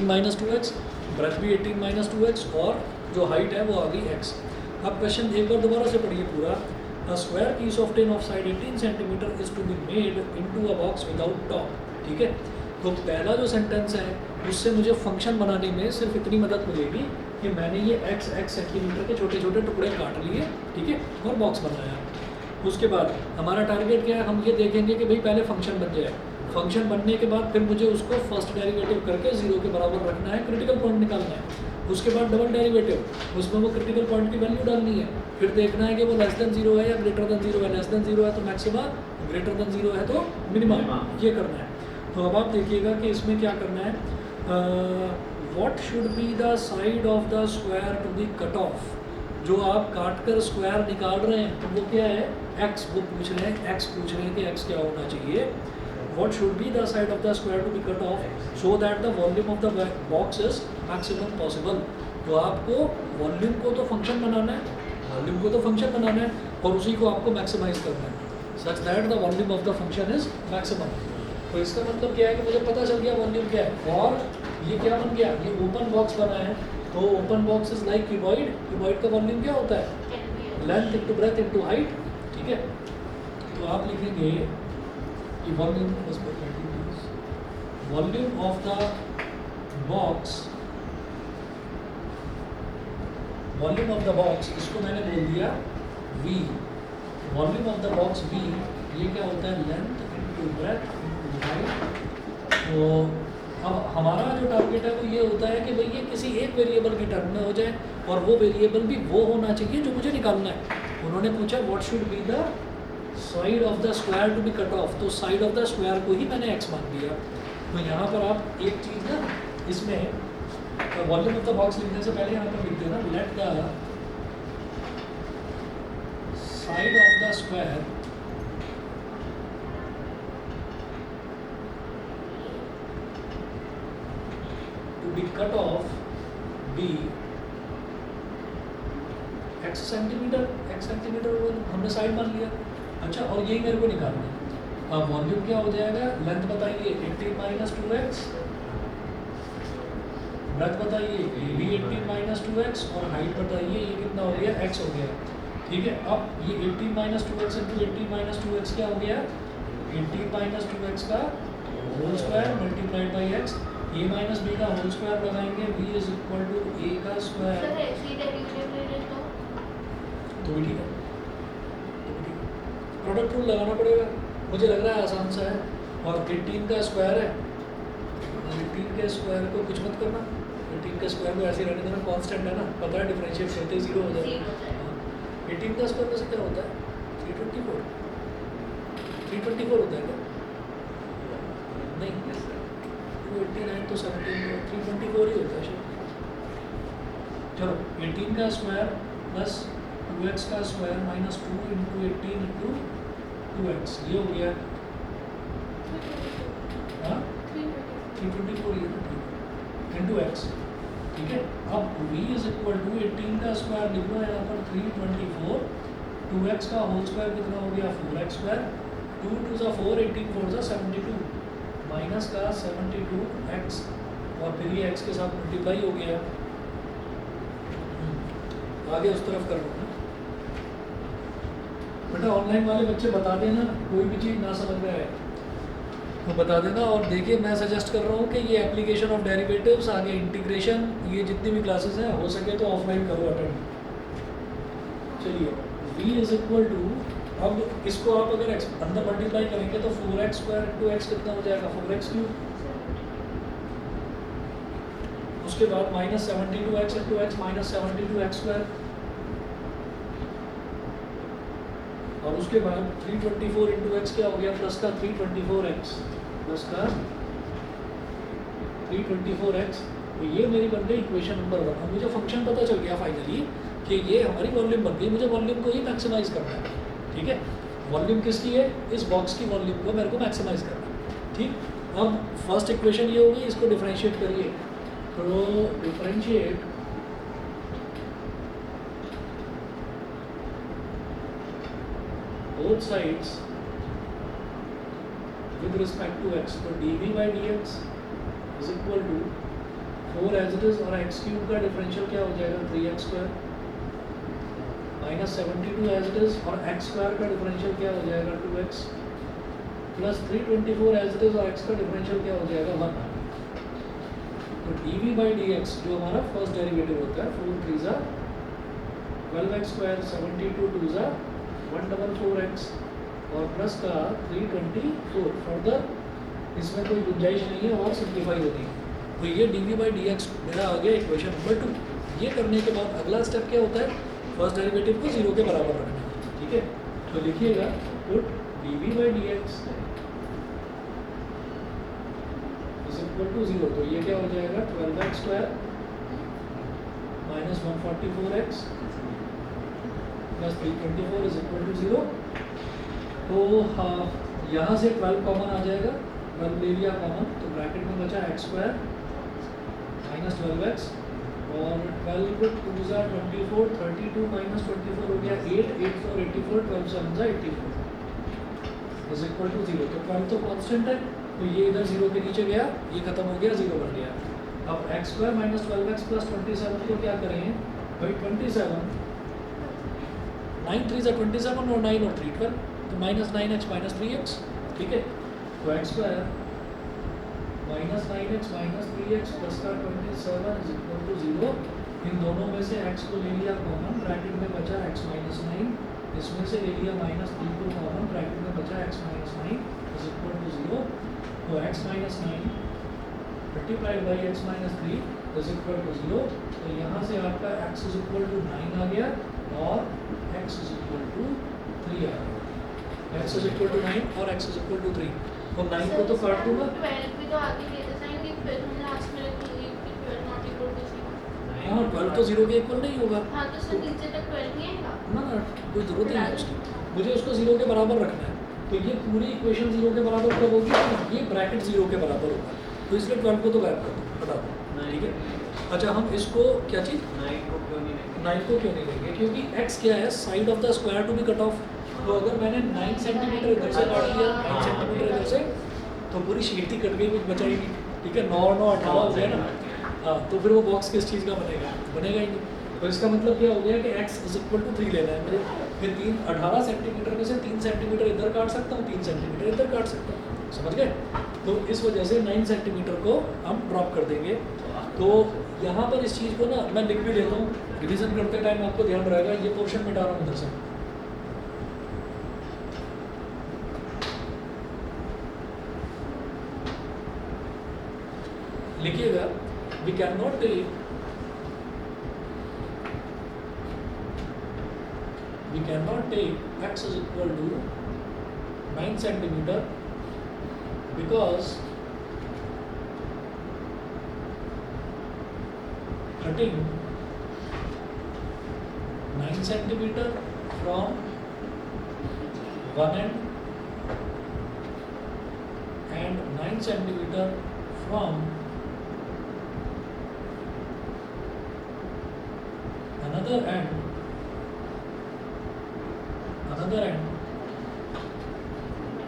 Minus two x, breath भी 18 minus two x, और जो हाइट है वो आ गई एक्स। अब क्वेश्चन एक बार दोबारा से पढ़िए पूरा। A square piece of tin of side 18 centimetre is to be made into a box without top. ठीक है, तो पहला जो सेंटेंस है उससे मुझे फंक्शन बनाने में सिर्फ इतनी मदद मिलेगी कि मैंने ये एक्स सेंटीमीटर के छोटे छोटे टुकड़े काट लिए, ठीक है, और बॉक्स बनाया। उसके बाद हमारा टारगेट क्या है, हम ये देखेंगे कि भाई पहले फंक्शन बन जाए। फंक्शन बनने के बाद फिर मुझे उसको फर्स्ट डेरिवेटिव करके 0 के बराबर रखना है, क्रिटिकल पॉइंट निकालना है। उसके बाद डबल डेरिवेटिव, उसमें वो क्रिटिकल पॉइंट की वैल्यू डालनी है। फिर देखना है कि वो लेस देन 0 है या ग्रेटर देन 0 है। लेस देन 0 है तो मैक्सिमा, ग्रेटर देन 0 है तो मिनिमम, ये करना है। तो अब आप देखिएगा कि इसमें क्या करना है। What should be the side of the square to be cut off. जो आप काट कर स्क्वायर निकाल रहे हैं तो वो क्या है, एक्स। वो पूछ रहे हैं, एक्स पूछ रहे हैं कि एक्स क्या होना चाहिए। What should be the side of the square to be cut off so that the volume of the box is maximum possible। तो आपको वॉल्यूम को तो फंक्शन बनाना है, वॉल्यूम को तो फंक्शन बनाना है, और उसी को आपको मैक्सिमाइज करना है such that the volume of the function is maximum. तो इसका मतलब क्या है कि मुझे पता चल गया वॉल्यूम क्या है, और ये क्या बन गया, ये ओपन बॉक्स बना है। तो open box is like cuboid. Cuboid का वॉल्यूम क्या होता है, length into breadth into height. ठीक है, तो आप लिखेंगे volume of the box, volume of the box, इसको मैंने बोल दिया v। Volume of the box v, ये क्या होता है, length into breadth into height. तो अब हमारा जो टारगेट है वो ये होता है कि भाई ये किसी एक वेरिएबल की टर्म में हो जाए, और वो वेरिएबल भी वो होना चाहिए जो मुझे निकालना है। उन्होंने पूछा what should be the side of the square to be cut off, तो साइड ऑफ द स्क्वायर को ही मैंने एक्स मान दिया। तो यहाँ पर आप एक चीज़ ना, इसमें वॉल्यूम ऑफ द बॉक्स लिखने से पहले यहाँ पर लिख देना let the side of the square to be cut off be x centimetre. X centimetre हमने साइड मान लिया। अच्छा, और यही मेरे को निकालना है। अब वॉल्यूम क्या हो जाएगा, लेंथ बताइए 18 माइनस 2x, ब्रेथ बताइए ये भी 18 माइनस 2x, और हाइट बताइए ये कितना हो गया, x हो गया। ठीक है, अब ये 18 minus 2x into 18 minus 2x क्या हो गया, 18 माइनस 2x का whole square multiplied by x। a minus b का होल स्क्वायर लगाएंगे, b is equal to a का स्क्वायर। तो भी ठीक है, प्रोडक्ट रूल लगाना पड़ेगा। मुझे लग रहा है आसान सा है, और 18 का स्क्वायर है, 18 के स्क्वायर को कुछ मत करना, 18 के स्क्वायर को ऐसे रहने देना, कांस्टेंट है ना, पता है डिफरेंशिएट करते ही 0 हो जाएगा। 18 का स्क्वायर में से क्या होता है, 324। 324 होता है क्या, नहीं 289 तो 17, 324 ही होता है शायद। चलो 18 का स्क्वायर प्लस 2x का square minus 2 into 18 into 2x, ये हो गया 324 इंटू x। ठीक है, अब v इज इक्वल टू 18 का स्क्वायर लिख लो यहाँ पर 324, 2x का होल स्क्वायर कितना हो गया 4x स्क्वायर, 2 2 सा 4, 18 4 सा 72, माइनस का 72x, और फिर ये x के साथ मल्टीप्लाई हो गया। आगे उस तरफ कर लो बेटा। ऑनलाइन वाले बच्चे बता देना, कोई भी चीज़ ना समझ में आए तो बता देना। और देखिए मैं सजेस्ट कर रहा हूँ कि ये एप्लीकेशन ऑफ डेरिवेटिव्स, आगे इंटीग्रेशन, ये जितनी भी क्लासेस हैं हो सके तो ऑफलाइन करो अटेंड। चलिए v इज इक्वल टू, अब इसको आप अगर अंदर मल्टीप्लाई करेंगे तो 4x स्क्वायर इंटू एक्स कितना हो जाएगा, 4x क्यूब। उसके बाद minus 72x into x minus 72x square, और उसके बाद 324 इंटू एक्स क्या हो गया, प्लस का 324x, प्लस का 324x। तो ये मेरी बन गई इक्वेशन नंबर 1। अब मुझे फंक्शन पता चल गया फाइनली कि ये हमारी वॉल्यूम बन गई। मुझे वॉल्यूम को ही मैक्सिमाइज करना है। ठीक है, वॉल्यूम किसकी है, इस बॉक्स की वॉल्यूम को मेरे को मैक्सिमाइज करना है। ठीक, अब फर्स्ट इक्वेशन ये होगी, इसको डिफरेंशिएट करिए। तो differentiate both sides with respect to x, तो dv by dx is equal to 324 as it is, और एक्स क्यूब का डिफरेंशियल क्या हो जाएगा 3x square, minus 72 as it is, और एक्स स्क्वायर का डिफरेंशियल क्या हो जाएगा 2x, plus 324 as it is, और एक्स का डिफरेंशियल क्या हो जाएगा 1। तो dv बाई dx जो हमारा फर्स्ट डेरिवेटिव होता है 4 3 ज़ा 12x स्क्वायर, 72 2 ज़ा 144x, और प्लस का 324। फर्दर इसमें कोई गुंजाइश नहीं है और सिंप्लीफाई होती है। तो ये dv बाई dx मेरा आ गया इक्वेशन नंबर 2। ये करने के बाद अगला स्टेप क्या होता है, फर्स्ट डेरिवेटिव को 0 के बराबर रखना है, ठीक है। तो लिखिएगा put dv by dx is equal to 0। तो ये क्या हो जाएगा 12x square minus 144x plus 324 is equal to 0। तो यहाँ से 12 कॉमन आ जाएगा, 12 ले लिया कॉमन, तो ब्रैकेट में बचा x स्क्वायर माइनस 12x, और 12 2 ज़ा 24, 32 माइनस 24 हो गया 8, 8 4 84, 12 7 ज़ा 84 इज इक्वल टू 0। तो 12 तो कांस्टेंट है, तो ये इधर 0 के नीचे गया, ये खत्म हो गया, 0 बन गया। अब x square minus 12x plus 27 को क्या करें भाई, 27 9 3 ज़ा 27, और 9 और 3 12, तो माइनस 9x माइनस 3x, ठीक है। तो x square minus 9x minus 3x plus का 27 इज इक्वल टू 0। इन दोनों में से x को ले लिया कॉमन, ब्रैकेट में बचा x माइनस 9, इसमें से ले लिया माइनस 3 को कॉमन, ब्रैकेट में बचा x minus 9 is equal to 0। तो x minus 9 multiplied by x minus 3 is equal to 0। तो यहाँ से आपका x इज इक्वल टू 9 आ गया, और x इज इक्वल टू 3 आ गया। x इज इक्वल टू 9 और x इज इक्वल टू 3। तो 9 को तो काट दूंगा, 12 भी तो आगे लेते जाएंगे, फिर हम लास्ट में लिखेंगे कि 12 नॉट इक्वल टू 0। हाँ 12 तो 0 के इक्वल नहीं होगा। हाँ तो सर नीचे तक 12 नहीं आएगा ना ना, कोई ज़रूरत नहीं है उसकी, मुझे उसको 0 के बराबर रखना है। तो ये पूरी इक्वेशन 0 के बराबर कब होगी, तो ये ब्रैकेट 0 के बराबर होगा, तो इसलिए 12 को तो गायब कर दो, हटा दो, ठीक है। अच्छा हम इसको क्या चीज़ 9 को क्यों नहीं लेंगे? 9 को क्यों नहीं लेंगे, क्योंकि x क्या है, side of the square to be cut off. तो अगर मैंने 9 सेंटीमीटर इधर से काट दिया, 9 सेंटीमीटर इधर से, तो पूरी शीट ही कट गई, कुछ बचा ही नहीं, ठीक है। 9 और 9 18 हो गया ना, हाँ, तो फिर वो बॉक्स किस चीज़ का बनेगा, बनेगा ही नहीं। तो इसका मतलब क्या हो गया कि x इज इक्वल टू 3 लेना है मुझे, फिर 18 सेंटीमीटर में से 3 सेंटीमीटर इधर काट सकता हूँ, 3 सेंटीमीटर इधर काट सकता हूँ, समझ गए। तो इस वजह से 9 सेंटीमीटर को हम ड्रॉप कर देंगे। तो यहाँ पर इस चीज़ को ना मैं लिख भी लेता हूँ, रिविजन करते टाइम आपको ध्यान रहेगा, ये पोर्शन मिटा रहा हूँ इधर से। लिखिएगा we can not take x is equal to 9 centimeter because cutting 9 centimeter from one end and 9 centimeter from another end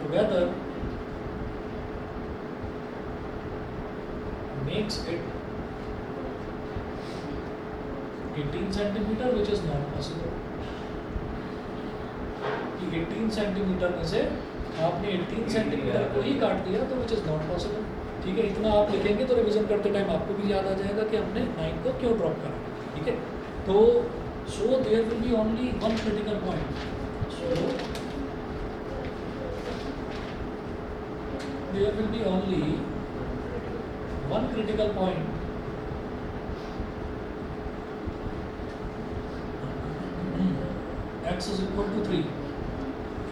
together makes it 18 centimeter, which is not possible. कि 18 सेंटीमीटर में से आपने 18 सेंटीमीटर को ही काट दिया, तो which is not possible, ठीक है। इतना आप लिखेंगे तो रिवीजन करते टाइम आपको भी याद आ जाएगा कि हमने 9 को क्यों ड्रॉप करा, ठीक है। तो so there will be only one critical point. So there will be only one critical point x is equal to 3,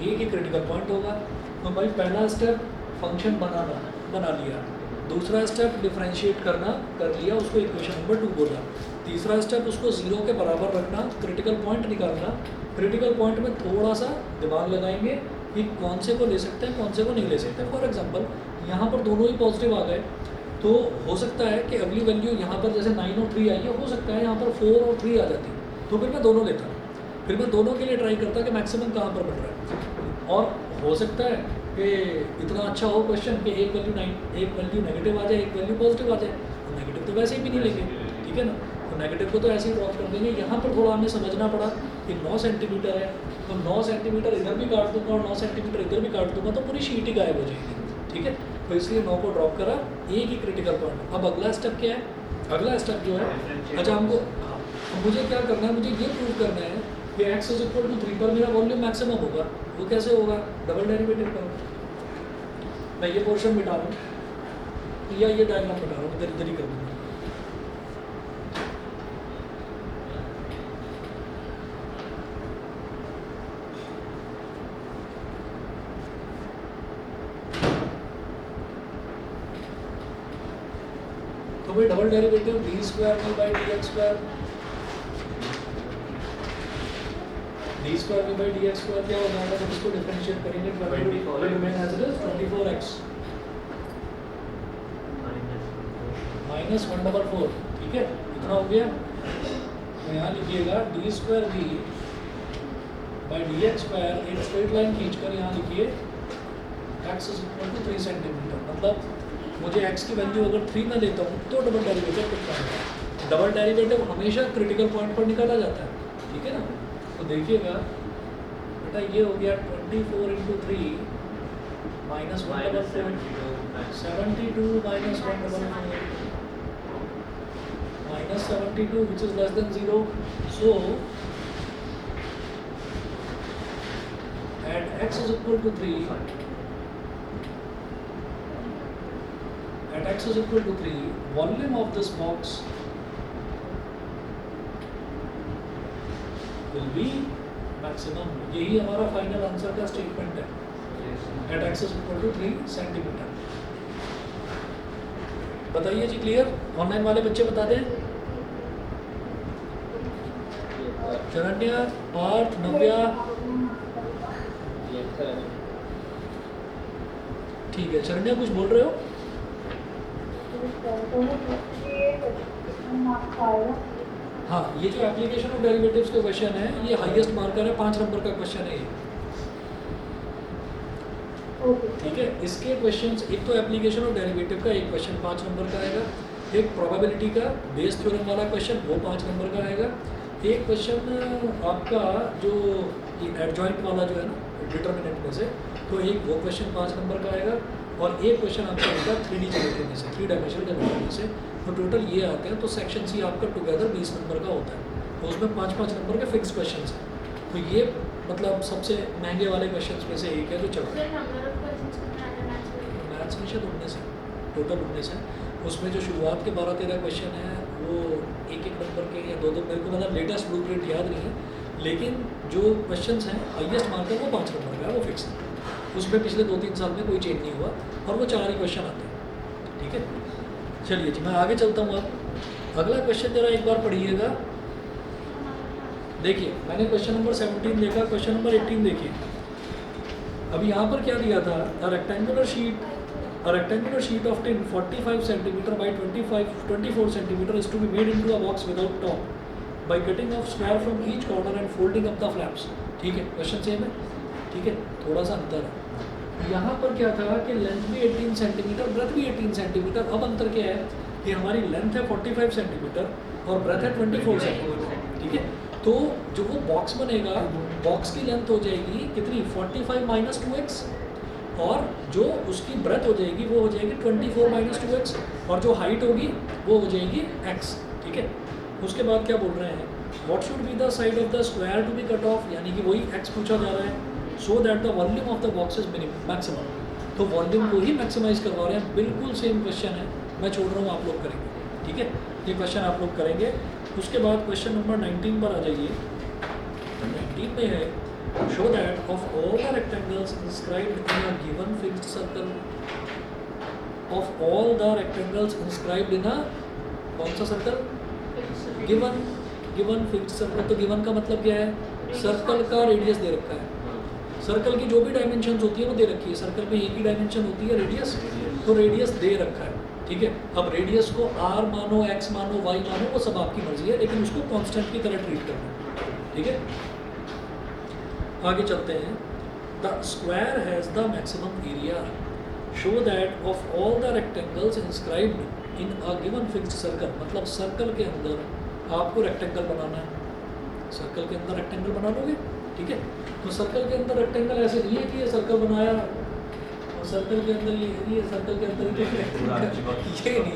एक ही क्रिटिकल पॉइंट होगा। तो भाई पहला स्टेप फंक्शन बना लिया, दूसरा स्टेप डिफरेंशिएट करना कर लिया, उसको इक्वेशन नंबर 2 बोला। तीसरा स्टेप उसको 0 के बराबर रखना, क्रिटिकल पॉइंट निकालना। क्रिटिकल पॉइंट में थोड़ा सा दिमाग लगाएंगे कि कौन से को ले सकते हैं, कौन से को नहीं ले सकते। फॉर एग्जांपल यहाँ पर दोनों ही पॉजिटिव आ गए, तो हो सकता है कि अगली वैल्यू यहाँ पर जैसे 9 और 3 आई है, हो सकता है यहाँ पर 4 और 3 आ जाती, तो फिर मैं दोनों लेता, फिर मैं दोनों के लिए ट्राई करता कि मैक्सिमम कहाँ पर बन रहा है। और हो सकता है कि इतना अच्छा हो क्वेश्चन कि एक वैल्यू नेगेटिव आ जाए, एक वैल्यू पॉजिटिव आ जाए, तो नेगेटिव तो वैसे ही भी नहीं लेंगे, ठीक है ना। तो नेगेटिव को तो ऐसे ही ड्रॉप कर देंगे। यहाँ पर थोड़ा हमें समझना पड़ा कि 9 सेंटीमीटर है, तो 9 सेंटीमीटर इधर भी काट दूंगा और 9 सेंटीमीटर इधर भी काट दूंगा, तो पूरी शीट ही गायब हो जाएगी, ठीक है। तो इसलिए 9 को ड्रॉप करा, एक ही क्रिटिकल पॉइंट। अब अगला स्टेप क्या है? अगला स्टेप जो है, अच्छा हमको अब मुझे क्या करना है, मुझे ये प्रूव करना है कि x इज इक्वल टू 3 पर मेरा वॉल्यूम मैक्सिमम होगा। वो कैसे होगा? डबल डेरिवेटिव करो। मैं ये पोर्शन मिटा रहा हूँ या ये डायग्राम मिटा रहा हूँ, इधर इधर ही कर दूँगा। तो भाई double derivative d square v by d x square, d square v by d x square क्या हो जाएगा जब इसको डिफरेंशिएट करेंगे? 24x माइनस 144, ठीक है, इतना हो गया। तो यहाँ लिखिएगा d square v by d x square, एक स्ट्रेट लाइन खींचकर यहाँ लिखिए x is equal to 3 centimetre. मतलब मुझे x की वैल्यू अगर 3 ना लेता हूँ तो डबल डेरिवेटिव कितना होगा? डबल डेरिवेटिव हमेशा क्रिटिकल पॉइंट पर निकाला जाता है, ठीक है ना। तो देखिएगा बेटा ये हो गया 24 into 3 minus 144, 72 minus 144 minus 72 which is less than 0। So at x is equal to 3, at x is equal to 3, volume of this box will be maximum। यही हमारा फाइनल आंसर का स्टेटमेंट है, at x is equal to 3 centimetre. बताइए जी, clear? Online वाले बच्चे बता दें। शरण्या, पार्थ, नव्या, ठीक है। शरण्या कुछ बोल रहे हो? हाँ, ये जो एप्लीकेशन ऑफ डेरिवेटिव्स का क्वेश्चन है, ये हाईएस्ट मार्कर है, 5 नंबर का क्वेश्चन है ये, ठीक है। इसके क्वेश्चंस, एक तो एप्लीकेशन ऑफ डेरिवेटिव का एक क्वेश्चन 5 नंबर का आएगा, एक प्रोबेबिलिटी का बेस थ्योरम वाला क्वेश्चन वो 5 नंबर का आएगा, एक क्वेश्चन आपका जो एडजॉइंट वाला जो है ना डिटर्मिनेंट में से, तो एक वो क्वेश्चन 5 नंबर का आएगा, और एक क्वेश्चन आपका होगा 3D ज्योमेट्री में से, 3 डायमेंशनल ज्योमेट्री में से। तो टोटल ये आते हैं, तो सेक्शन सी आपका टुगेदर 20 नंबर का होता है, तो उसमें 5-5 नंबर के फिक्स क्वेश्चन हैं। तो ये मतलब सबसे महंगे वाले क्वेश्चन में से एक है जो चल रहा है। मैथ्स में शायद 19 है, टोटल 19 है। उसमें जो शुरुआत के 12-13 क्वेश्चन हैं वो एक नंबर के या दो मेरे को मतलब लेटेस्ट ब्लू प्रिंट याद नहीं है, लेकिन जो क्वेश्चन हैं हाईएस्ट मार्कर वो 5 नंबर का है, वो फिक्स है। उसमें पिछले 2-3 साल में कोई चेंज नहीं हुआ और वो 4 ही क्वेश्चन आते हैं, ठीक है। चलिए जी, मैं आगे चलता हूँ। अब अगला क्वेश्चन जरा एक बार पढ़िएगा। देखिए, मैंने क्वेश्चन नंबर 17 देखा, क्वेश्चन नंबर 18 देखिए। अभी यहाँ पर क्या दिया था? A rectangular sheet of tin 45 centimetre by 24 centimetre is to be made into a box without top by cutting off square from each corner and folding up the flaps, ठीक है। Question same है, ठीक है, थोड़ा सा अंतर है। यहाँ पर क्या था कि लेंथ भी 18 सेंटीमीटर, ब्रेथ भी 18 सेंटीमीटर। अब अंतर क्या है कि हमारी लेंथ है 45 सेंटीमीटर और ब्रेथ है 24 सेंटीमीटर, ठीक है। तो जो वो बॉक्स बनेगा, बॉक्स की लेंथ हो जाएगी कितनी? 45 माइनस 2x, और जो उसकी ब्रेथ हो जाएगी वो हो जाएगी 24 माइनस 2x, और जो हाइट होगी वो हो जाएगी x, ठीक है। उसके बाद क्या बोल रहे हैं? What should be the side of the square to be cut off, यानी कि वही x पूछा जा रहा है। So that the volume of the box is maximum, तो वॉल्यूम को ही मैक्सिमाइज करवा रहे हैं। बिल्कुल सेम क्वेश्चन है, मैं छोड़ रहा हूँ, आप लोग करेंगे, ठीक है। ये क्वेश्चन आप लोग करेंगे। उसके बाद क्वेश्चन नंबर 19 पर आ जाइए। 19 में है show that of all the rectangles inscribed in a given fixed circle, of all the rectangles inscribed in a कौन सा सर्कल? Given fixed circle. तो गिवन का मतलब क्या है? सर्कल का रेडियस दे रखा है, सर्कल की जो भी डायमेंशंस होती है वो दे रखी है। सर्कल में एक ही डायमेंशन होती है रेडियस, तो रेडियस दे रखा है, ठीक है। अब रेडियस को r मानो, x मानो, y मानो, वो सब आपकी मर्जी है, लेकिन उसको कांस्टेंट की तरह ट्रीट करना है, ठीक है। आगे चलते हैं। The square has the maximum area, show that of all the rectangles inscribed in a given fixed circle, मतलब सर्कल के अंदर आपको रेक्टेंगल बनाना है, सर्कल के अंदर रेक्टेंगल बना लोगे, ठीक है। तो सर्कल के अंदर रेक्टेंगल ऐसे नहीं है कि ये सर्कल बनाया और सर्कल के अंदर ये सर्कल के अंदर ये नहीं,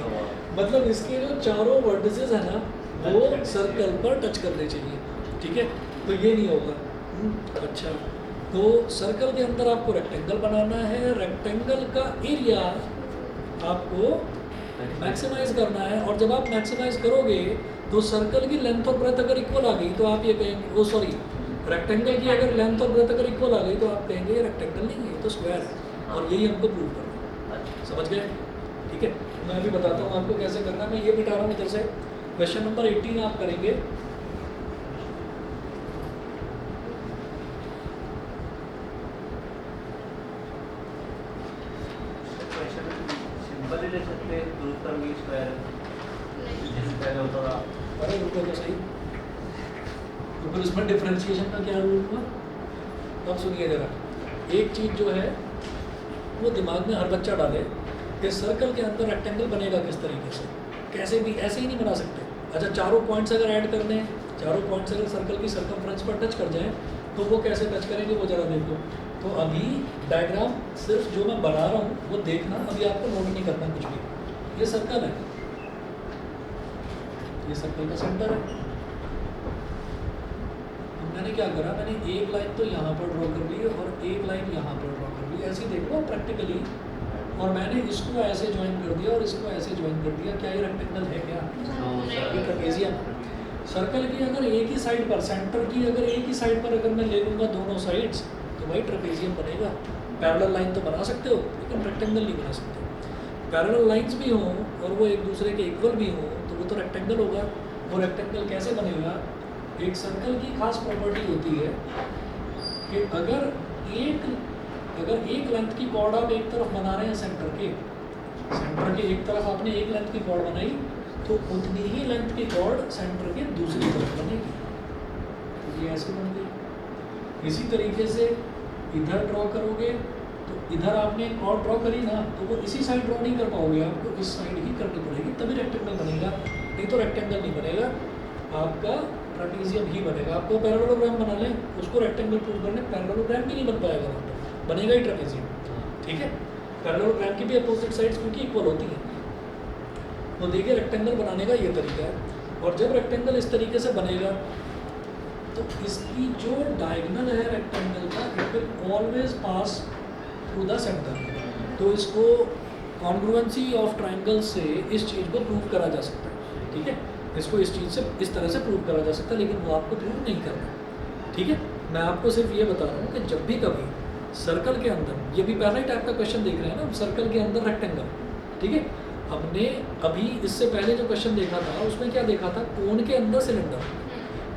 मतलब इसके जो चारों वर्टिसेस है ना वो सर्कल पर टच करने चाहिए, ठीक है। तो ये नहीं होगा। अच्छा, तो सर्कल के अंदर आपको रेक्टेंगल बनाना है, रेक्टेंगल का एरिया आपको मैक्सिमाइज करना है, और जब आप मैक्सिमाइज करोगे तो सर्कल की लेंथ और ब्रेथ अगर इक्वल आ गई तो आप ये कहेंगे, ओ सॉरी, रेक्टेंगल की अगर लेंथ और ब्रेथ अगर इक्वल आ गई तो आप कहेंगे ये रेक्टेंगल नहीं है, ये तो स्क्वायर है, और यही हमको प्रूव करना है। समझ गए? ठीक है, मैं अभी बताता हूँ आपको कैसे करना है। मैं ये मिटा रहा हूँ इधर से। क्वेश्चन नंबर 18 आप करेंगे। सिंपल ही ले सकते हैं, प्रूफ करेंगे स्क्वायर जैसे पहले होता था। अरे रुको तो सही, तो फिर उसमें डिफरेंशिएशन का क्या रूल हुआ? अब सुनिए जरा, एक चीज़ जो है वो दिमाग में हर बच्चा डाले कि सर्कल के अंदर रेक्टेंगल बनेगा किस तरीके से, कैसे भी ऐसे ही नहीं बना सकते। अच्छा, चारों पॉइंट्स अगर ऐड करने हैं, चारों पॉइंट्स अगर सर्कल की सर्कमफ्रेंस पर टच कर जाएं तो वो कैसे टच करेंगे वो जरा देखो। तो अभी डायग्राम सिर्फ जो मैं बना रहा हूँ वो देखना, अभी आपको नोट नहीं करना कुछ भी। ये सर्कल है, ये सर्कल का सेंटर है। मैंने क्या करा, मैंने एक लाइन तो यहाँ पर ड्रॉ कर ली और एक लाइन यहाँ पर ड्रॉ कर ली, ऐसे देखो प्रैक्टिकली, और मैंने इसको ऐसे ज्वाइन कर दिया और इसको ऐसे ज्वाइन कर दिया। क्या ये रेक्टेंगल है? क्या ये ट्रेपेजियम? सर्कल की अगर एक ही साइड पर, सेंटर की अगर एक ही साइड पर अगर मैं ले लूँगा दोनों साइड्स तो वही ट्रेपेजियम बनेगा। पैरेलल लाइन तो बना सकते हो लेकिन रेक्टेंगल नहीं बना सकते। पैरेलल लाइंस भी हों और वो एक दूसरे के इक्वल भी हों तो वो तो रेक्टेंगल होगा। वो रेक्टेंगल कैसे बनेगा? एक सर्कल की खास प्रॉपर्टी होती है कि अगर एक लेंथ की कॉर्ड आप एक तरफ बना रहे हैं सेंटर के एक तरफ आपने एक लेंथ की कॉर्ड बनाई तो उतनी ही लेंथ की कॉर्ड सेंटर के दूसरी तरफ बनेगी, तो ये ऐसे बन गई। इसी तरीके से इधर ड्रॉ करोगे तो इधर आपने एक कॉर्ड ड्रॉ करी ना तो वो इसी साइड ड्रॉ नहीं कर पाओगे, आपको इस साइड ही करनी पड़ेगी, तभी रेक्टेंगल बनेगा, नहीं तो रेक्टेंगल नहीं बनेगा, आपका ट्रेपेजियम ही बनेगा। आपको पैरेललोग्राम बना लें, उसको रेक्टेंगल प्रूव करने, पैरेललोग्राम भी नहीं बन पाएगा वहाँ पर, बनेगा ही ट्रेपेजियम, ठीक है। पैरेललोग्राम की भी अपोजिट साइड्स क्योंकि इक्वल होती हैं। तो देखिए रेक्टेंगल बनाने का ये तरीका है, और जब रेक्टेंगल इस तरीके से बनेगा तो इसकी जो डायगोनल है रेक्टेंगल का, it will always pass through the centre. तो इसको कॉन्ग्रुएंसी ऑफ ट्राइंगल से इस चीज़ को प्रूव करा जा सकता है, ठीक है। इसको इस चीज़ से इस तरह से प्रूव करा जा सकता है, लेकिन वो आपको प्रूव नहीं करना, ठीक है। मैं आपको सिर्फ ये बता रहा हूँ कि जब भी कभी सर्कल के अंदर, ये भी पहला ही टाइप का क्वेश्चन देख रहे हैं ना, सर्कल के अंदर रेक्टेंगल, ठीक है। हमने अभी इससे पहले जो क्वेश्चन देखा था उसमें क्या देखा था? कोन के अंदर सिलेंडर।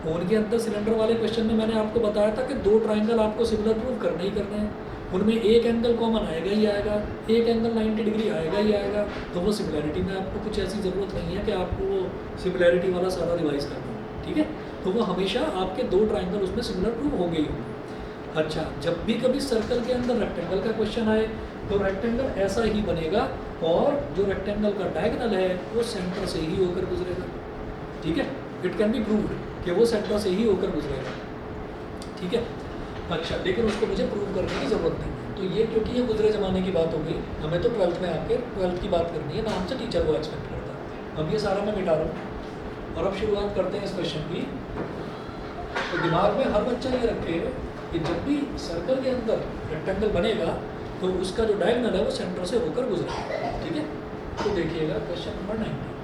कोन के अंदर सिलेंडर वाले क्वेश्चन में मैंने आपको बताया था कि दो ट्राइंगल आपको सिमिलर प्रूव करने ही करने हैं, उनमें एक एंगल कॉमन आएगा ही आएगा, एक एंगल 90 डिग्री आएगा ही आएगा, तो वो सिमिलैरिटी में आपको कुछ ऐसी ज़रूरत नहीं है कि आपको वो सिमिलैरिटी वाला सारा रिवाइज करना है, ठीक है। तो वो हमेशा आपके दो ट्राइंगल उसमें सिमिलर प्रूव होंगे ही होंगे। अच्छा, जब भी कभी सर्कल के अंदर रेक्टेंगल का क्वेश्चन आए तो रेक्टेंगल ऐसा ही बनेगा, और जो रेक्टेंगल का डायगोनल है वो सेंटर से ही होकर गुजरेगा, ठीक है। इट कैन बी प्रूव्ड कि वो सेंटर से ही होकर गुजरेगा, ठीक है। अच्छा, लेकिन उसको मुझे प्रूव करने की ज़रूरत नहीं। तो ये क्योंकि ये गुजरे ज़माने की बात हो गई, हमें तो 12th में आके 12th की बात करनी है ना, हमसे टीचर वो एक्सपेक्ट करता है। अब ये सारा मैं मिटा रहा हूँ और अब शुरुआत करते हैं इस क्वेश्चन की। तो दिमाग में हर बच्चा ये रखे कि जब भी सर्कल के अंदर रेक्टेंगल बनेगा तो उसका जो डायगोनल है वो सेंटर से होकर गुजरेगा, ठीक है। तो देखिएगा क्वेश्चन नंबर 19।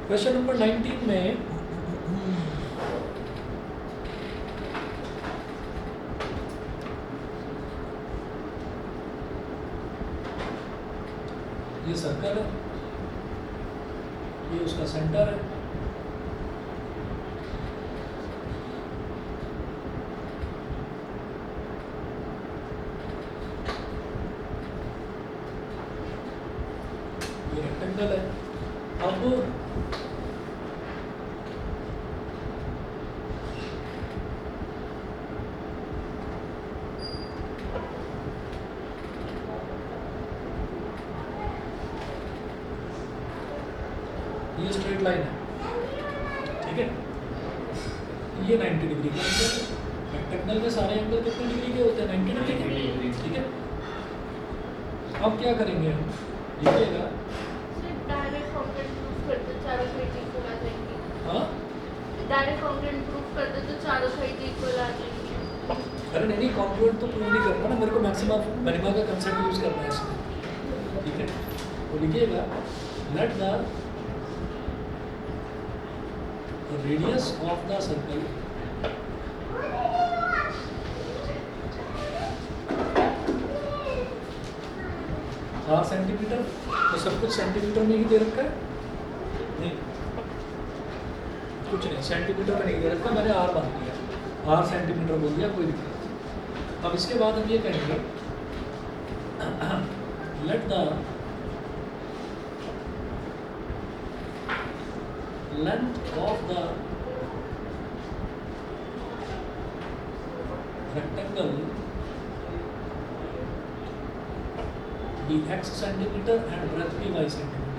क्वेश्चन नंबर 19 में ये सर्कल है, ये उसका सेंटर है, ये रेक्टेंगल है। अब ये स्ट्रेट लाइन है, ठीक है। ये 90 डिग्री का एंगल है। रेक्टेंगल में सारे एंगल कितने डिग्री के होते हैं? 90 डिग्री के, ठीक है। अब क्या करेंगे हम, लिखिएगा सिर्फ डायरेक्ट फॉर्मूला प्रूफ करते चारों साइड इक्वल आ जाएंगे। हाँ, डायरेक्ट फॉर्मूला प्रूफ करते तो चारों साइड इक्वल आ जाएंगे। अरे नहीं, कॉन्फ्लुएंट तो प्रूव नहीं करना ना, मेरे को मैक्सिमम मिनिमा का कंसेप्ट यूज करना है इसमें, ठीक है। तो लिखिएगा let the radius of the circle R centimetre, तो सब कुछ सेंटीमीटर में ही दे रखा है, नहीं कुछ नहीं सेंटीमीटर में नहीं दे रखा, मैंने आर मान लिया, आर सेंटीमीटर बोल दिया, कोई दिक्कत नहीं। अब इसके बाद हम ये कहेंगे let the length of the rectangle be x centimeter and breadth be y centimeter.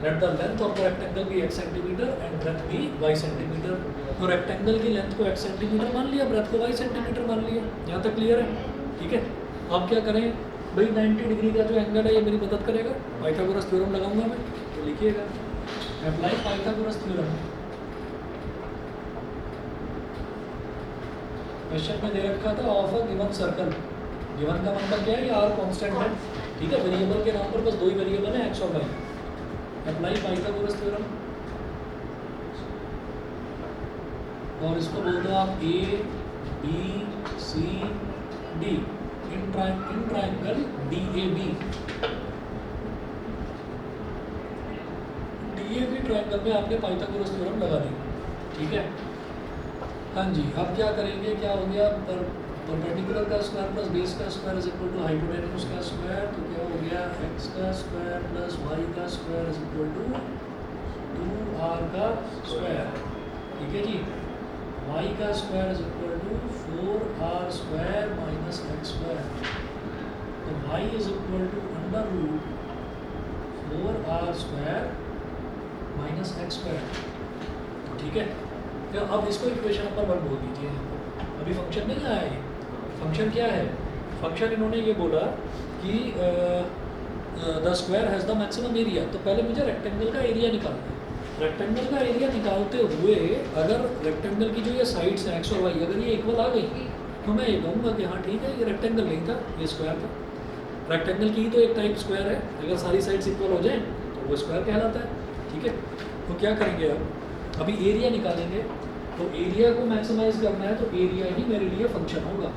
Let the length of the rectangle be x centimeter and breadth be y centimeter. तो रेक्टेंगल की लेंथ को x सेंटीमीटर मान लिया, breath को y centimetre मान लिया, यहाँ तक क्लियर है, ठीक है। अब क्या करें भाई, 90 डिग्री का जो एंगल है ये मेरी मदद करेगा, पाइथागोरस थ्योरम लगाऊंगा मैं, तो लिखिएगा अप्लाई पाइथागोरस थ्योरम। क्वेश्चन में दे रखा था of a given circle, given का मतलब क्या है, ये आर कांस्टेंट है, ठीक है। वेरिएबल के नाम पर बस दो ही वेरिएबल है, x और y। अप्लाई पाइथागोरस थ्योरम, और इसको बोल दो आप A B C D in triangle D A B triangle में आपने पाइथागोरस थ्योरम लगा दी, ठीक है। हाँ जी, अब क्या करेंगे, क्या हो गया, परपेंडिकुलर का स्क्वायर प्लस बेस का square is equal to hypotenuse का स्क्वायर, तो क्या हो गया x का स्क्वायर प्लस y का square is equal to 2r का स्क्वायर, ठीक है जी। y का square is equal to 4r square minus x square, तो y is equal to under root 4r square minus x square, ठीक है। तो अब इसको इक्वेशन नंबर 1 बोल दीजिए, अभी फंक्शन नहीं आया ये। फंक्शन क्या है, फंक्शन इन्होंने ये बोला कि the square has the maximum area, तो पहले मुझे रेक्टेंगल का एरिया निकालना है। रेक्टेंगल का एरिया निकालते हुए अगर रेक्टेंगल की जो ये साइड्स हैं एक्स और वाई अगर ये इक्वल आ गई तो मैं ये कहूँगा कि हाँ ठीक है, ये रेक्टेंगल नहीं था, ये स्क्वायर था। रेक्टेंगल की ही तो एक टाइप स्क्वायर है, अगर सारी साइड्स इक्वल हो जाएं तो वो स्क्वायर कहलाता है, ठीक है। तो क्या करेंगे, अब अभी एरिया निकालेंगे, तो एरिया को मैक्सिमाइज करना है, तो एरिया ही मेरे लिए फंक्शन होगा।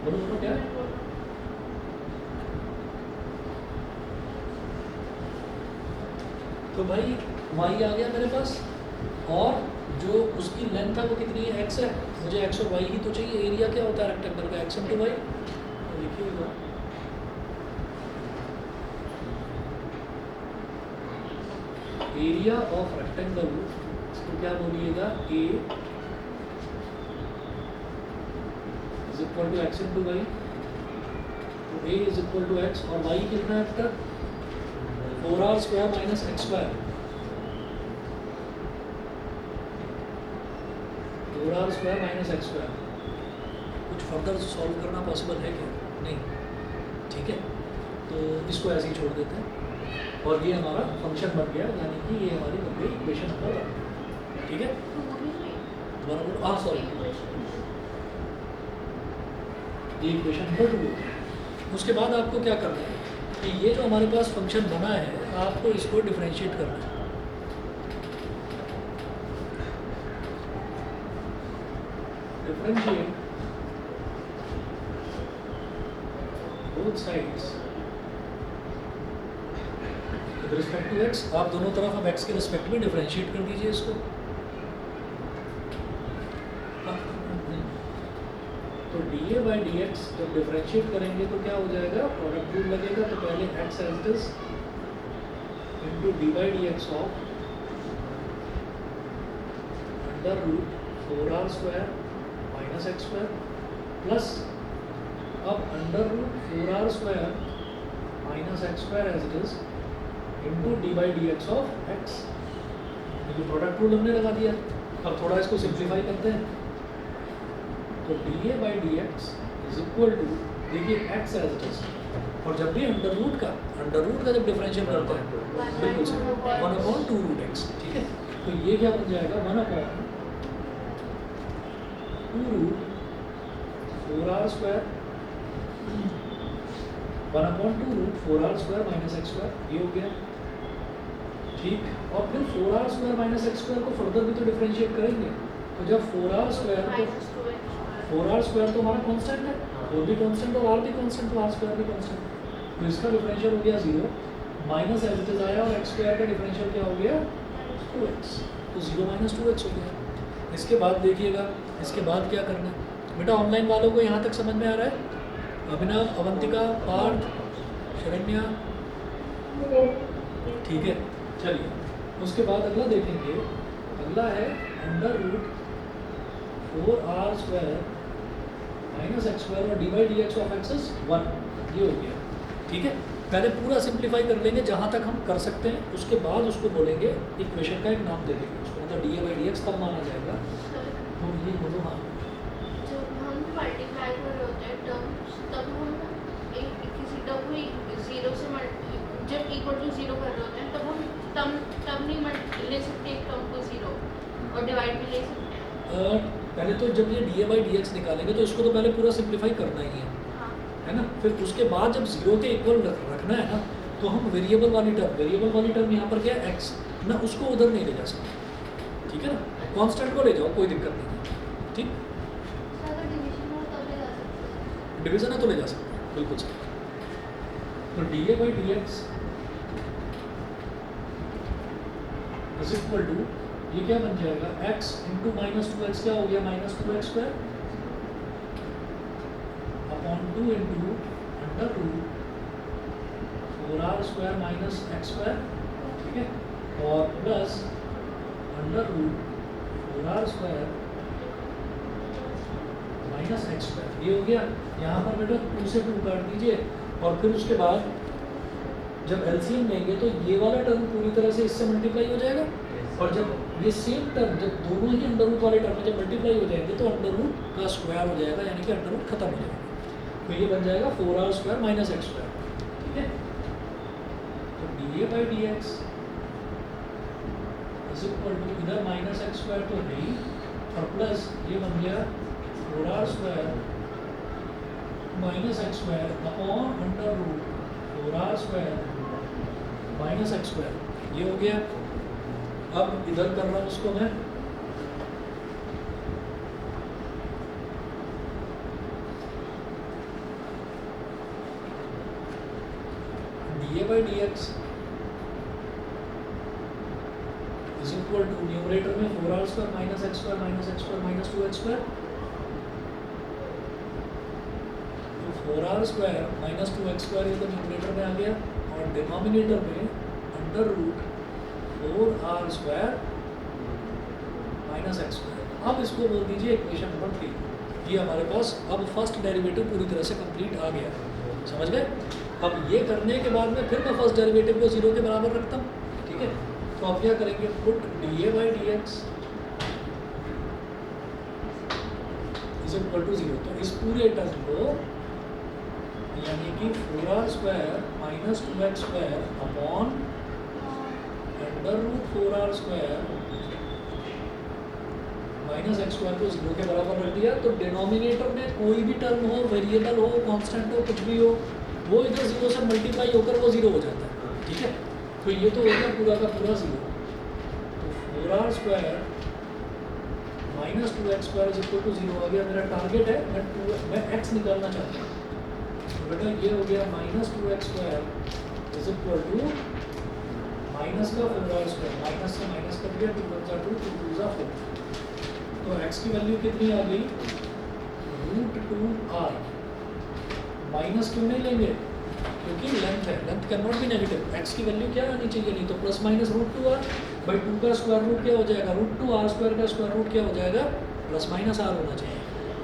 बोलो बोलो क्या, तो भाई y आ गया मेरे पास, और जो उसकी लेंथ है वो कितनी है, x है, मुझे x और y ही तो चाहिए। एरिया क्या होता है रेक्टेंगल का, x इंटू वाई, लिखिएगा एरिया ऑफ रेक्टेंगल, इसको क्या बोलिएगा, a is equal to x into y, तो a is equal to x और y कितना है आपका 4r square minus x square, 4r square minus x square. कुछ फर्दर सॉल्व करना पॉसिबल है क्या, नहीं, ठीक है। तो इसको ऐसे ही छोड़ देते हैं, और ये हमारा फंक्शन बन गया, यानी कि ये हमारी बन गई इक्वेशन नंबर 1, ठीक है। दोबारा बोलो, हाँ सॉरी, ये इक्वेशन नंबर 2। उसके बाद आपको क्या करना है कि ये जो हमारे पास फंक्शन बना है, आपको इसको डिफरेंशिएट करना है। Differentiate both sides with respect to x, आप दोनों तरफ अब x के रिस्पेक्ट में डिफरेंशिएट कर दीजिए इसको। तो dA बाई dx जब डिफरेंशिएट करेंगे तो क्या हो जाएगा, प्रोडक्ट रूल लगेगा, तो पहले x as it is into d by d x of under root 4r square minus x square plus अब under root 4r square minus x square as it is into d by d x of x. ये product rule हमने लगा दिया। अब थोड़ा इसको simplify करते हैं तो d A by d x is equal to, देखिए एक्स एज इट इज, और जब भी अंडर रूट का जब डिफरेंशियल करते हैं बिल्कुल सही 1/2 रूट एक्स, ठीक है। तो ये क्या बन जाएगा 1/2 root 4r square 1/2 root 4r square minus x square, ये हो गया ठीक। और फिर 4r square minus x square को फर्दर भी तो डिफरेंशिएट करेंगे, तो जब 4r स्क्वायर तो माइनस 2x 4r स्क्वायर तो हमारा कांस्टेंट है, 4 भी कांस्टेंट और r भी कांस्टेंट, तो r स्क्वायर भी कांस्टेंट, तो इसका डिफरेंशियल हो गया 0 माइनस एज इट इज आया और x स्क्वायर का डिफरेंशियल क्या हो गया 2x, तो 0 माइनस 2x हो गया। इसके बाद देखिएगा, इसके बाद क्या करना है बेटा, ऑनलाइन वालों को यहाँ तक समझ में आ रहा है? अभिनव, अवंतिका, पार्थ, शरण्या, ठीक है। चलिए उसके बाद अगला देखेंगे, अगला है under root 4r square minus x square और d by d x of x is 1, ये हो गया ठीक है। पहले पूरा सिंप्लीफाई कर लेंगे जहाँ तक हम कर सकते हैं, उसके बाद उसको बोलेंगे इक्वेशन का एक नाम दे देंगे उसको, मतलब D A by d x तब माना जाएगा। तो ये बोलो हाँ, जब हम मल्टीप्लाई कर रहे होते हैं तब हम किसी टर्म को 0 से जब इक्वल टू 0 कर रहे होते हैं तब हम तब नहीं ले सकते एक टर्म को 0 और डिवाइड भी ले सकते हैं। पहले तो जब ये D A by d x निकालेंगे तो इसको तो पहले पूरा सिंप्लीफाई करना ही हाँ है ना। फिर उसके बाद जब 0 के इक्वल रखना है ना, तो हम वेरिएबल वाली टर्म यहाँ पर क्या है x ना, उसको उधर नहीं ले जा सकते, ठीक है ना। कांस्टेंट को ले जाओ, कोई दिक्कत नहीं है, ठीक। अगर डिवीजन हो तब ले जा सकते हैं। डिवीजन है तो ले जा सकते हैं, बिल्कुल सही। तो d A by d x is equal to, ये क्या बन जाएगा x इंटू माइनस 2x, क्या हो गया minus 2x square upon 2 into under root 4r square minus x square, ठीक है, और plus under root 4r square minus x square, ये हो गया। यहाँ पर बेटा 2 से 2 काट दीजिए, और फिर उसके बाद जब एलसीएम लेंगे तो ये वाला टर्म पूरी तरह से इससे मल्टीप्लाई हो जाएगा, और जब ये सेम टर्म, जब दोनों ही अंडर रूट वाले टर्म जब मल्टीप्लाई हो जाएंगे तो अंडर रूट का स्क्वायर हो जाएगा, यानी कि अंडर रूट खत्म हो जाएगा, तो ये बन जाएगा 4r square minus x square, ठीक है। तो d A by d x is equal to, इधर माइनस एक्स स्क्वायर तो नहीं, और प्लस ये बन गया 4r square minus x square upon under root 4r square minus x square, ये हो गया। अब इधर कर रहा हूँ उसको मैं, d A by d x is equal to, numerator में 4r square minus x square minus x square minus 2x square, तो 4r square minus 2x square ये तो न्यूमरेटर में आ गया, और डिनोमिनेटर में under root 4r square minus x square. अब इसको बोल दीजिए इक्वेशन नंबर 3। ये हमारे पास अब फर्स्ट डेरिवेटिव पूरी तरह से कंप्लीट आ गया, समझ गए। अब ये करने के बाद में फिर मैं फर्स्ट डेरिवेटिव को 0 के बराबर रखता हूँ, ठीक है। तो अब क्या करेंगे, put d A by d x is equal to 0, तो इस पूरे टर्म को यानी कि 4r square minus 2x square upon under root 4r square minus x square को 0 के बराबर रख दिया, तो डिनोमिनेटर में कोई भी टर्म हो, वेरिएबल हो, कांस्टेंट हो, कुछ भी हो, वो इधर 0 से मल्टीप्लाई होकर वो 0 हो जाता है, ठीक है। तो ये तो हो गया पूरा का पूरा 0, तो 4r square minus 2x square is equal to 0 आ गया। मेरा टारगेट है मैं x निकालना चाहता हूँ, तो बेटा ये हो गया minus 2x square is equal to minus का 4r स्क्वायर, माइनस से माइनस कर दिया, 2 × 2 2 × 4, तो x की वैल्यू कितनी आ गई √2r। माइनस क्यों नहीं लेंगे, क्योंकि लेंथ है, length can not be negative. X की वैल्यू क्या आनी चाहिए, नहीं तो plus minus root two r by two का स्क्वायर रूट क्या हो जाएगा, रूट टू आर स्क्वायर का स्क्वायर रूट क्या हो जाएगा, प्लस माइनस आर होना चाहिए।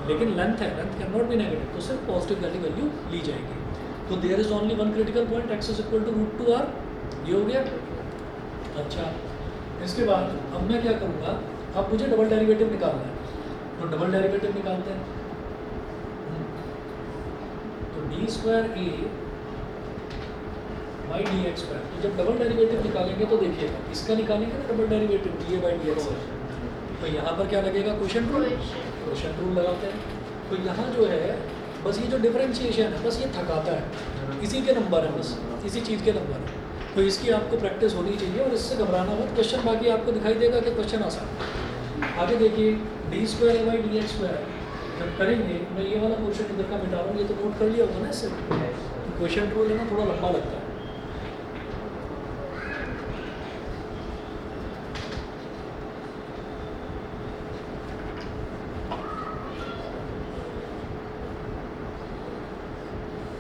लेकिन लेंथ है, length can not be negative, तो सिर्फ पॉजिटिव वाली वैल्यू ली जाएगी। तो there is only one critical point, x is equal to root two r, ये हो गया। अच्छा, इसके बाद अब मैं क्या करूँगा, अब मुझे डबल डेरिवेटिव निकालना है, तो डबल डेरिवेटिव निकालते हैं। तो D square A by d x square, तो जब डबल डेरिवेटिव निकालेंगे तो देखिएगा, इसका निकालेंगे ना double derivative D A by d x, तो यहाँ पर क्या लगेगा, क्वेश्चन रूल, क्वेश्चन रूल लगाते हैं। तो यहाँ जो है बस ये जो डिफरेंशिएशन है बस ये थकाता है, इसी के नंबर है, बस इसी चीज़ के नंबर है। तो इसकी आपको प्रैक्टिस होनी चाहिए और इससे घबराना मत, क्वेश्चन बाकी आपको दिखाई देगा कि क्वेश्चन आसान है। आगे देखिए, D square A by d x square जब करेंगे, मैं ये वाला पोर्शन इधर का मिटा रहा हूँ, ये तो नोट कर लिया होगा ना इससे, क्वेश्चन रूल है ना थोड़ा लंबा लगता है।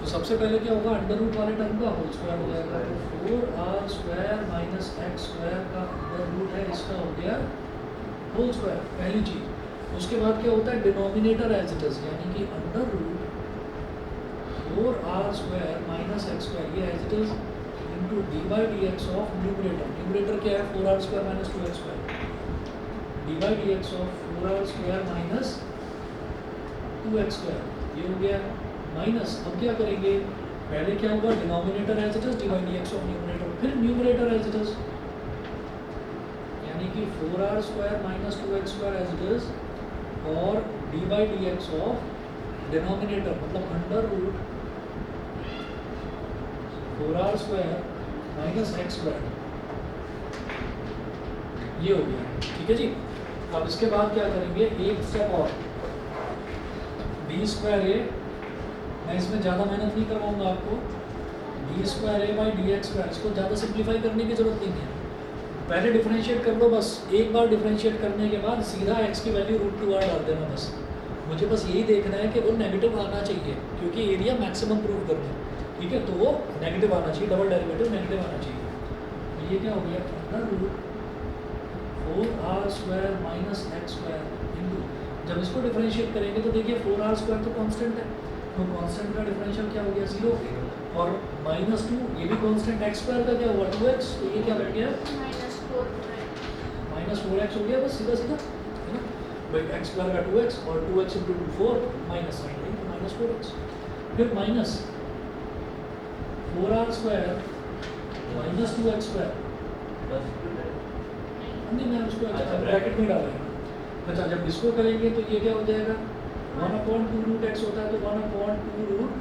तो सबसे पहले क्या होगा, अंडर रूट वाले टर्म का होल स्क्वायर हो जाएगा, तो 4r square minus x square का अंडर रूट है, इसका हो गया होल स्क्वायर, पहली चीज़। उसके बाद क्या होता है, डिनोमिनेटर एज इट इज, यानी कि under root 4r square minus x square, ये as it is into d by d x of numerator, numerator क्या है 4r square minus 2x square, d by d x of 4r square minus 2x square, ये हो गया minus. अब क्या करेंगे, पहले क्या होगा, denominator as it is d by d x of numerator, फिर न्यूमरेटर एज इट इज, यानी कि 4r square minus 2x square as it is, और d by d x of denominator मतलब under root 4r square minus x square, ये हो गया, ठीक है जी। अब इसके बाद क्या करेंगे, एक स्टेप और, डी स्क्वायर ए, मैं इसमें ज़्यादा मेहनत नहीं करवाऊंगा आपको, D square A by d x square, इसको ज़्यादा सिंप्लीफाई करने की जरूरत नहीं है, पहले डिफरेंशिएट कर लो बस। एक बार डिफरेंशिएट करने के बाद सीधा एक्स की वैल्यू रूट टू आर डाल देना बस। मुझे बस यही देखना है कि वो नेगेटिव आना चाहिए, क्योंकि एरिया मैक्सिमम प्रूव करना है, ठीक है, तो वो नेगेटिव आना चाहिए, डबल डेरिवेटिव नेगेटिव आना चाहिए। तो ये क्या हो गया, under root 4r square minus x square into, जब इसको डिफरेंशिएट करेंगे तो देखिए 4r स्क्वायर तो कांस्टेंट है, तो कांस्टेंट का डिफरेंशियल क्या हो गया 0, और माइनस 2 ये भी कांस्टेंट, एक्स स्क्वायर का क्या हुआ 2x, तो ये क्या बन गया माइनस 4x हो गया, बस सीधा सीधा है ना भाई, एक्स स्क्वायर का 2x और 2x इंटू 4 माइनस साइन नहीं तो माइनस 4x, फिर minus 4r square minus 2x square, नहीं मैं उसको ब्रैकेट में डालेंगे। अच्छा, जब इसको करेंगे तो ये क्या हो जाएगा, 1/2 रूट एक्स होता है, तो 1/2 root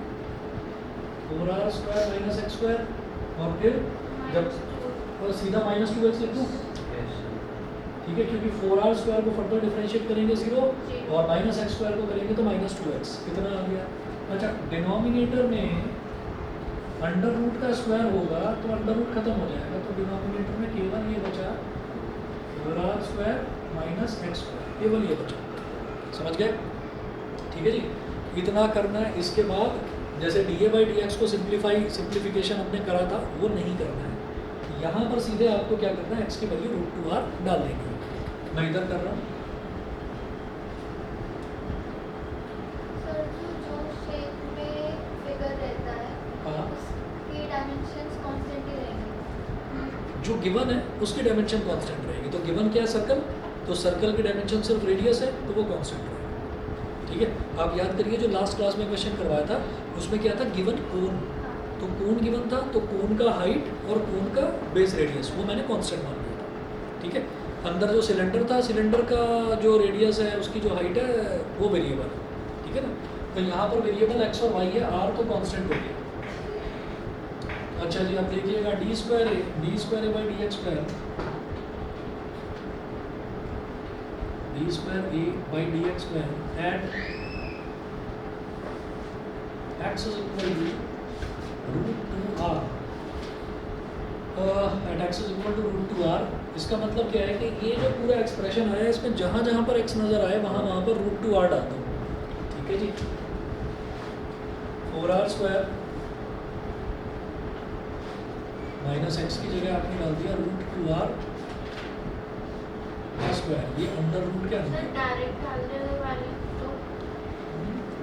4r square minus x square, और फिर जब और सीधा माइनस 2x लिख दूँ, ठीक है, क्योंकि 4r स्क्वायर को फर्दर डिफरेंशिएट करेंगे 0 और माइनस एक्स स्क्वायर को करेंगे तो माइनस 2x, कितना आ गया। अच्छा, डिनोमिनेटर में अंडर रूट का स्क्वायर होगा तो अंडर रूट खत्म हो जाएगा, तो डिनोमिनेटर में केवल ये बचा 4r square minus x square, केवल ये बचा, समझ गए, ठीक है जी। इतना करना है। इसके बाद जैसे D A by d x को सिंप्लीफिकेशन हमने करा था वो नहीं करना है, यहाँ पर सीधे आपको क्या करना है, एक्स की वैल्यू रूट 2r डाल देंगे। मैं इधर कर रहा हूँ, सर जो शेप में फिगर रहता है, हाँ, उसकी डायमेंशंस कांस्टेंट ही रहेंगे। जो गिवन है उसकी डायमेंशन कांस्टेंट रहेगी। तो गिवन क्या है, सर्कल, तो सर्कल की डायमेंशन सिर्फ रेडियस है तो वो कांस्टेंट रहेगा, ठीक है। आप याद करिए जो लास्ट क्लास में क्वेश्चन करवाया था उसमें क्या था, गिवन कोन, तो कोन गिवन था, तो कोन का हाइट और कोन का बेस रेडियस वो मैंने कांस्टेंट मान लिया था, ठीक है। अंदर जो सिलेंडर था, सिलेंडर का जो रेडियस है उसकी जो हाइट है वो वेरिएबल है, ठीक है ना। तो यहाँ पर वेरिएबल एक्स और वाई है, आर तो कांस्टेंट हो गया। अच्छा जी, आप देखिएगा d square A by d x square, d square A by d x square at x is equal to root 2r, at x is equal to root 2r। इसका मतलब क्या है कि ये जो पूरा एक्सप्रेशन आया है इसमें जहाँ जहाँ पर x नज़र आए वहाँ पर रूट 2r डाल दो, ठीक है जी। 4r स्क्वायर माइनस एक्स की जगह आपने डाल दिया रूट 2r स्क्वायर, ये अंडर रूट के सर अंदर डायरेक्ट डाल देने वाली तो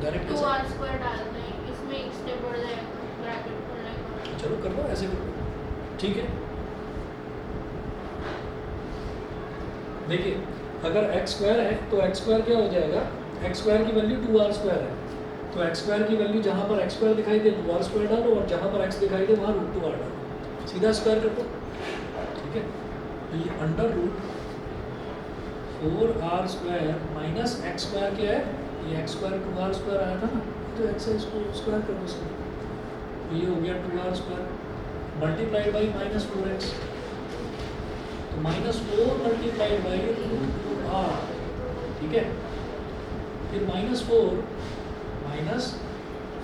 डायरेक्ट 2r स्क्वायर डालते हैं, इसमें एक स्टेप बढ़ जाएगा ब्रैकेट खोलने का। चलो कर लो, ऐसे कर लो, ठीक है। देखिए अगर एक्स स्क्वायर है तो एक्स स्क्वायर क्या हो जाएगा, एक्स स्क्वायर की वैल्यू 2r स्क्वायर है, तो एक्स स्क्वायर की वैल्यू जहाँ पर एक्स स्क्वायर दिखाई दे 2r स्क्वायर डालो, और जहाँ पर एक्स दिखाई दे वहाँ रूट 2r डालो, सीधा स्क्वायर कर दो, ठीक है। तो ये under root 4r square minus x square क्या है, ये एक्स स्क्वायर 2r स्क्वायर आया था ना, तो एक्स है इसको स्क्वायर कर दो इसको, तो ये हो गया 2r square multiplied by minus 4x, तो -4 मल्टीप्लाइड बाई रूट 2r, ठीक है। फिर -4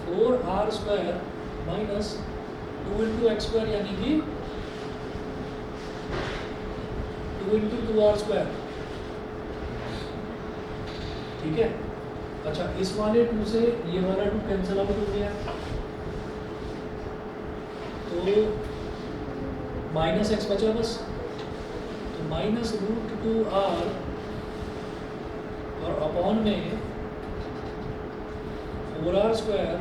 4r square minus 2 into x square यानी कि 2 इंटू 2r स्क्वायर, ठीक है। अच्छा इस वाले 2 से ये वाला 2 कैंसिल आउट हो गया, तो माइनस एक्स बचा बस, तो माइनस रूट 2r और अपॉन में 4r square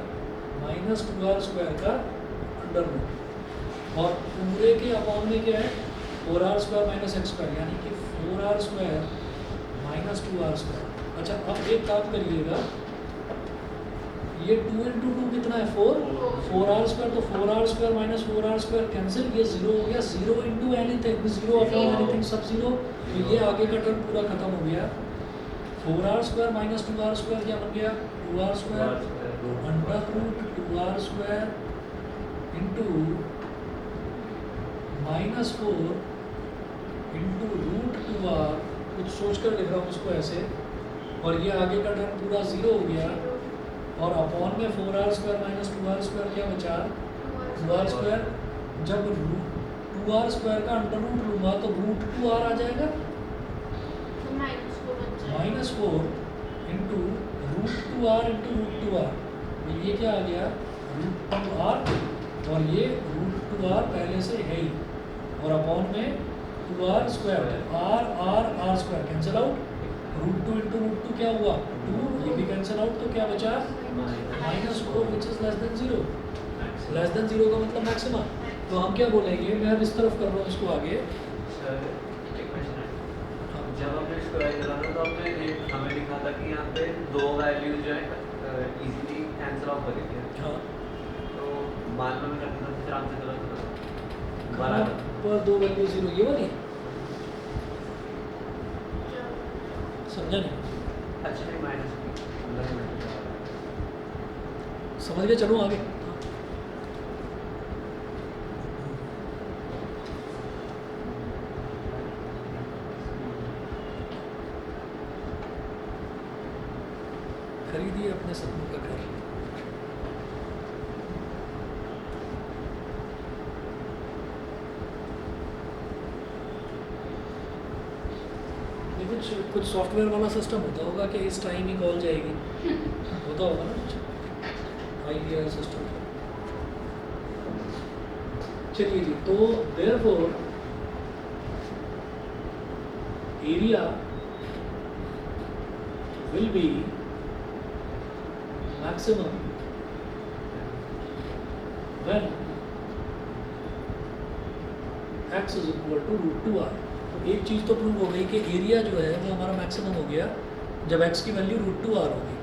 minus 2r square का अंडर रूट, और पूरे के अपॉन में क्या है 4r square minus x square यानी कि 4r square minus 2r square. अच्छा अब एक काम करिएगा, ये 2 इंटू 2 कितना है 4r स्क्वायर, तो 4r square minus 4r square cancel, ये 0 हो गया, 0 इंटू एनीथिंग 0 अपॉन एनीथिंग सब 0, तो ये आगे का टर्म पूरा खत्म हो गया। 4r square minus 2r square क्या बन गया 2r square under root 2r square into -4 into root 2r, कुछ सोच कर लिख रहा हूँ उसको ऐसे, और ये आगे का टर्म पूरा 0 हो गया, और अपॉन में 4r square minus 2r square क्या बचा 2r स्क्वायर, जब 2r स्क्वायर का अंडर रूट लूँगा तो रूट 2r आ जाएगा, -4 into root 2r into root 2r, ये क्या आ गया रूट 2r, और ये रूट 2r पहले से है ही, और अपॉन में 2r square, r square cancel out, root 2 into root 2 क्या हुआ 2, ये भी कैंसिल आउट, तो क्या बचा -4 विच is less than 0, less than 0 का मतलब मैक्सिमा, तो हम क्या बोलेंगे, मैं अब इस तरफ कर रहा हूँ इसको आगे। सर एक क्वेश्चन है, जब हमने स्क्वायर करा था तो हमने हमें लिखा था कि यहाँ पे 2 वैल्यूज जो है इजीली कैंसिल आउट कर देती है, हाँ तो मान लो मैं करता था फिर आंसर गलत होता था, कहाँ पर 2 वैल्यू 0, ये वाली समझा नहीं, अच्छा नहीं माइनस समझ गए, चलो आगे। खरीदिए अपने सपनों का घर, कुछ सॉफ्टवेयर वाला सिस्टम होता होगा कि इस टाइम ही कॉल जाएगी, होता होगा ना कुछ आईपीआर सिस्टम। चलिए जी, तो therefore area will be maximum when x is equal to root 2r। तो एक चीज़ तो प्रूव हो गई कि एरिया जो है वो हमारा मैक्सिमम हो गया जब x की वैल्यू रूट 2r होगी,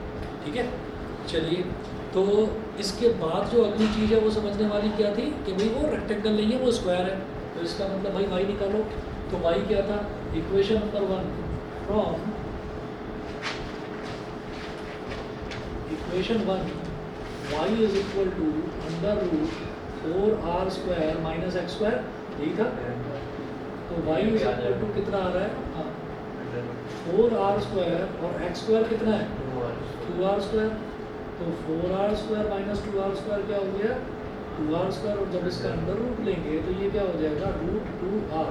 ठीक है। चलिए, तो इसके बाद जो अगली चीज़ है वो समझने वाली क्या थी कि भाई वो रेक्टेंगल नहीं है, वो स्क्वायर है, तो इसका मतलब भाई y निकालो। तो y क्या था, equation number 1 from equation 1 y is equal to under root 4r square minus x square, यही था। तो y इज इक्वल टू कितना आ रहा है, हाँ 4r स्क्वायर, और एक्स स्क्वायर कितना है 2r स्क्वायर, तो 4r square minus 2r square क्या हो गया 2r स्क्वायर, और जब इसका अंडर रूट लेंगे तो ये क्या हो जाएगा रूट 2r।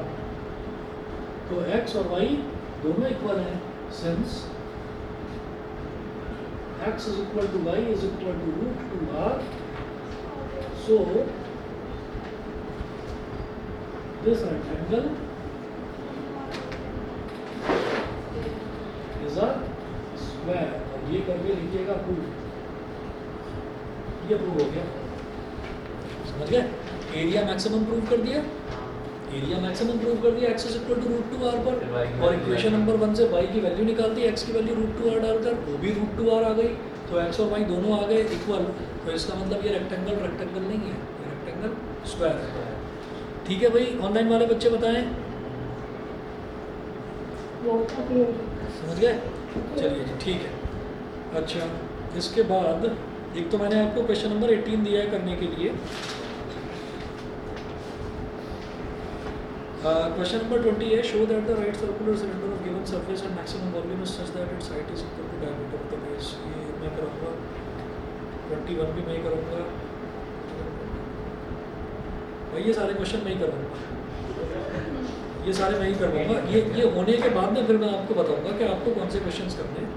तो x और y दोनों इक्वल हैं, since x is equal to y is equal to root 2r, so this rectangle is a square, और ये करके लिखिएगा प्रूव। ये प्रूव हो गया, समझ गए? एरिया मैक्सिमम प्रूव कर दिया, एरिया मैक्सिमम प्रूव कर दिया, x is equal to √2r पर, और इक्वेशन नंबर 1 से y की वैल्यू निकाल दी, x की वैल्यू √2r डालकर, वो भी √2r आ गई, तो x और y दोनों आ गए इक्वल। तो इसका मतलब ये रेक्टेंगल रेक्टेंगल नहीं है, ये रेक्टेंगल स्क्वायर है। ठीक है भाई, ऑनलाइन वाले बच्चे बताएं, समझ गए? चलिए जी, ठीक है। अच्छा, इसके बाद एक तो मैंने आपको क्वेश्चन नंबर 18 दिया है करने के लिए। क्वेश्चन नंबर 20 है, show that the right circular cylinder of given surface and maximum volume is such that its height is equal to diameter of the base. ये मैं करूँगा, 21 भी मैं ही करूँगा भाई, ये सारे क्वेश्चन मैं ही करूँगा, ये सारे मैं ही करवाऊँगा। ये होने के बाद में फिर मैं आपको बताऊँगा कि आपको कौन से क्वेश्चंस करने हैं।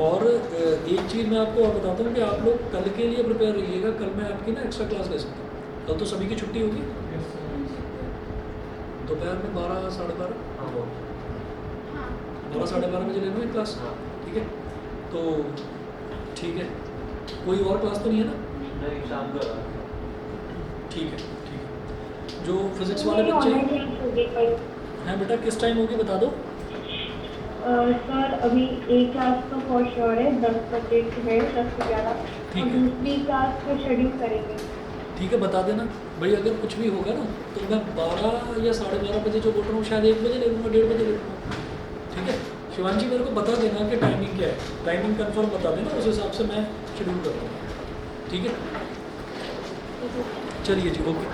और एक चीज़ मैं आपको और बताता हूँ कि आप लोग कल के लिए प्रिपेयर रहिएगा। कल मैं आपकी ना एक्स्ट्रा क्लास ले सकता हूँ, कल तो सभी की छुट्टी होगी, दोपहर में 12 साढ़े 12 हाँ 12 साढ़े 12 बजे ले लूँ क्लास, ठीक है? तो ठीक है, कोई और क्लास तो नहीं है ना? नहीं, शाम को ठीक है, ठीक है। जो फिजिक्स वाले बच्चे हैं बेटा, किस टाइम होगी बता दो। सर अभी एक क्लास तो फॉर श्योर है 10 बजे है, 10 से 11, ठीक और है। दूसरी क्लास को शेड्यूल करेंगे। ठीक है, बता देना भाई, अगर कुछ भी होगा ना तो मैं 12 या साढ़े 12 बजे जो बोल रहा हूँ शायद 1 बजे ले लूँगा, 1:30 बजे ले लूँगा, ठीक है? शिवांशी मेरे को बता देना कि टाइमिंग क्या है, टाइमिंग कंफर्म बता देना, उस हिसाब से मैं शेड्यूल कर दूँगा, ठीक है? चलिए जी, ओके।